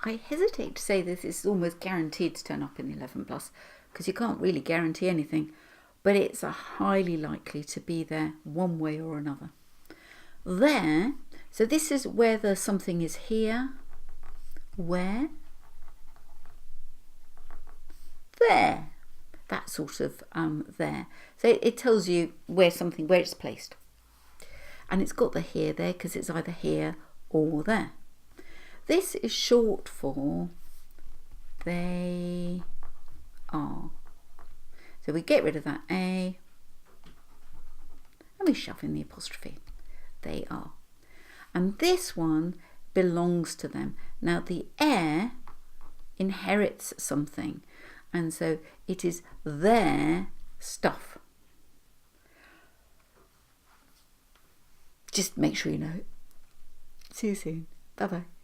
I hesitate to say this is almost guaranteed to turn up in the 11 plus, because you can't really guarantee anything, but it's a highly likely to be there one way or another. There, so this is whether something is here, where, there, that sort of there. So it tells you where it's placed. And it's got the here there because it's either here or there. This is short for they are. So we get rid of that A and we shove in the apostrophe. They are. And this one belongs to them. Now the heir inherits something, and so it is their stuff. Just make sure you know. See you soon. Bye bye.